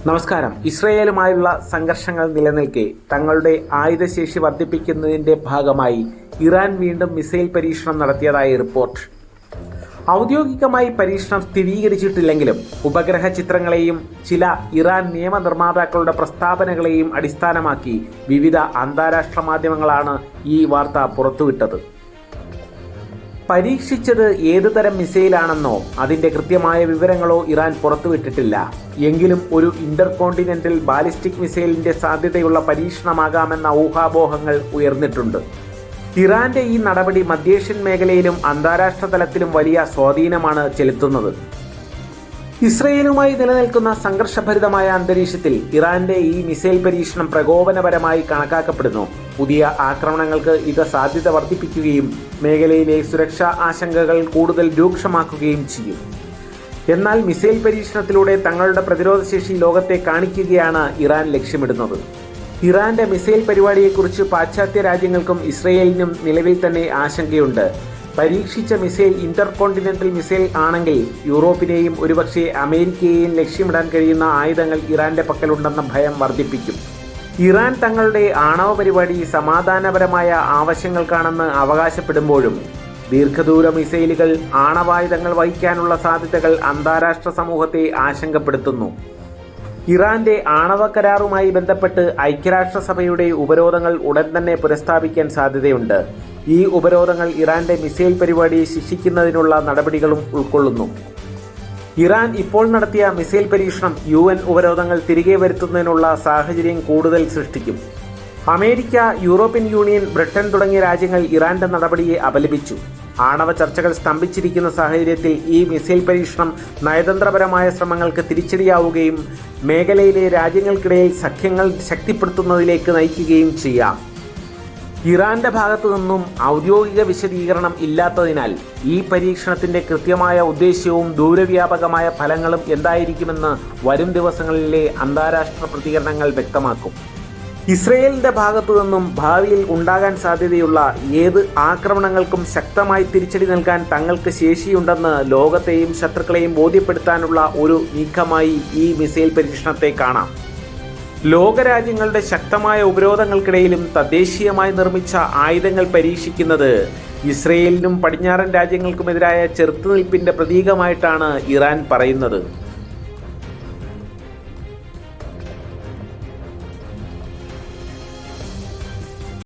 നമസ്കാരം. ഇസ്രയേലുമായുള്ള സംഘർഷങ്ങൾ നിലനിൽക്കെ തങ്ങളുടെ ആയുധശേഷി വർദ്ധിപ്പിക്കുന്നതിന്റെ ഭാഗമായി ഇറാൻ വീണ്ടും മിസൈൽ പരീക്ഷണം നടത്തിയതായി റിപ്പോർട്ട്. ഔദ്യോഗികമായി പരീക്ഷണം സ്ഥിരീകരിച്ചിട്ടില്ലെങ്കിലും ഉപഗ്രഹ ചിത്രങ്ങളെയും ചില ഇറാൻ നിയമനിർമ്മാതാക്കളുടെ പ്രസ്താവനകളെയും അടിസ്ഥാനമാക്കി വിവിധ അന്താരാഷ്ട്ര മാധ്യമങ്ങളാണ് ഈ വാർത്ത പുറത്തുവിട്ടത്. പരീക്ഷിച്ചത് ഏതുതരം മിസൈലാണെന്നോ അതിന്റെ കൃത്യമായ വിവരങ്ങളോ ഇറാൻ പുറത്തുവിട്ടിട്ടില്ല. എങ്കിലും ഒരു ഇന്റർകോണ്ടിനെന്റൽ ബാലിസ്റ്റിക് മിസൈലിന്റെ സാധ്യതയുള്ള പരീക്ഷണമാകാമെന്ന ഊഹാപോഹങ്ങൾ ഉയർന്നിട്ടുണ്ട്. ഇറാന്റെ ഈ നടപടി മധ്യേഷ്യൻ മേഖലയിലും അന്താരാഷ്ട്ര തലത്തിലും വലിയ സ്വാധീനമാണ് ചെലുത്തുന്നത്. ഇസ്രയേലുമായി നിലനിൽക്കുന്ന സംഘർഷഭരിതമായ അന്തരീക്ഷത്തിൽ ഇറാന്റെ ഈ മിസൈൽ പരീക്ഷണം പ്രകോപനപരമായി കണക്കാക്കപ്പെടുന്നു. പുതിയ ആക്രമണങ്ങൾക്ക് ഇത് സാധ്യത വർദ്ധിപ്പിക്കുകയും മേഖലയിലെ സുരക്ഷാ ആശങ്കകൾ കൂടുതൽ രൂക്ഷമാക്കുകയും ചെയ്യും. എന്നാൽ മിസൈൽ പരീക്ഷണത്തിലൂടെ തങ്ങളുടെ പ്രതിരോധശേഷി ലോകത്തെ കാണിക്കുകയാണ് ഇറാൻ ലക്ഷ്യമിടുന്നത്. ഇറാന്റെ മിസൈൽ പരിപാടിയെക്കുറിച്ച് പാശ്ചാത്യ രാജ്യങ്ങൾക്കും ഇസ്രയേലിനും നിലവിൽ തന്നെ ആശങ്കയുണ്ട്. പരീക്ഷിച്ച മിസൈൽ ഇന്റർകോണ്ടിനെന്റൽ മിസൈൽ ആണെങ്കിൽ യൂറോപ്പിനെയും ഒരുപക്ഷെ അമേരിക്കയെയും ലക്ഷ്യമിടാൻ കഴിയുന്ന ആയുധങ്ങൾ ഇറാന്റെ പക്കലുണ്ടെന്ന ഭയം വർദ്ധിപ്പിക്കും. ഇറാൻ തങ്ങളുടെ ആണവ പരിപാടി സമാധാനപരമായ ആവശ്യങ്ങൾക്കാണെന്ന് അവകാശപ്പെടുമ്പോഴും ദീർഘദൂര മിസൈലുകൾ ആണവായുധങ്ങൾ വഹിക്കാനുള്ള സാധ്യതകൾ അന്താരാഷ്ട്ര സമൂഹത്തെ ആശങ്കപ്പെടുത്തുന്നു. ഇറാന്റെ ആണവ കരാറുമായി ബന്ധപ്പെട്ട് ഐക്യരാഷ്ട്രസഭയുടെ ഉപരോധങ്ങൾ ഉടൻ തന്നെ പുനഃസ്ഥാപിക്കാൻ സാധ്യതയുണ്ട്. ഈ ഉപരോധങ്ങൾ ഇറാന്റെ മിസൈൽ പരിപാടിയെ ശിക്ഷിക്കുന്നതിനുള്ള നടപടികളും ഉൾക്കൊള്ളുന്നു. ഇറാൻ ഇപ്പോൾ നടത്തിയ മിസൈൽ പരീക്ഷണം UN ഉപരോധങ്ങൾ തിരികെ വരുത്തുന്നതിനുള്ള സാഹചര്യം കൂടുതൽ സൃഷ്ടിക്കും. അമേരിക്ക, യൂറോപ്യൻ യൂണിയൻ, ബ്രിട്ടൻ തുടങ്ങിയ രാജ്യങ്ങൾ ഇറാന്റെ നടപടിയെ അപലപിച്ചു. ആണവ ചർച്ചകൾ സ്തംഭിച്ചിരിക്കുന്ന സാഹചര്യത്തിൽ ഈ മിസൈൽ പരീക്ഷണം നയതന്ത്രപരമായ ശ്രമങ്ങൾക്ക് തിരിച്ചടിയാവുകയും മേഖലയിലെ രാജ്യങ്ങൾക്കിടയിൽ സഖ്യങ്ങൾ ശക്തിപ്പെടുത്തുന്നതിലേക്ക് നയിക്കുകയും ചെയ്യാം. ഇറാന്റെ ഭാഗത്തു നിന്നും ഔദ്യോഗിക വിശദീകരണം ഇല്ലാത്തതിനാൽ ഈ പരീക്ഷണത്തിന്റെ കൃത്യമായ ഉദ്ദേശ്യവും ദൂരവ്യാപകമായ ഫലങ്ങളും എന്തായിരിക്കുമെന്ന് വരും ദിവസങ്ങളിലെ അന്താരാഷ്ട്ര പ്രതികരണങ്ങൾ വ്യക്തമാക്കും. ഇസ്രയേലിന്റെ ഭാഗത്തു നിന്നും ഭാവിയിൽ ഉണ്ടാകാൻ സാധ്യതയുള്ള ഏത് ആക്രമണങ്ങൾക്കും ശക്തമായി തിരിച്ചടി നൽകാൻ തങ്ങൾക്ക് ശേഷിയുണ്ടെന്ന് ലോകത്തെയും ശത്രുക്കളെയും ബോധ്യപ്പെടുത്താനുള്ള ഒരു നീക്കമായി ഈ മിസൈൽ പരീക്ഷണത്തെ കാണാം. ലോകരാജ്യങ്ങളുടെ ശക്തമായ ഉപരോധങ്ങൾക്കിടയിലും തദ്ദേശീയമായി നിർമ്മിച്ച ആയുധങ്ങൾ പരീക്ഷിക്കുന്നത് ഇസ്രയേലിനും പടിഞ്ഞാറൻ രാജ്യങ്ങൾക്കുമെതിരായ ചെറുത്തുനിൽപ്പിന്റെ പ്രതീകമായിട്ടാണ് ഇറാൻ പറയുന്നത്.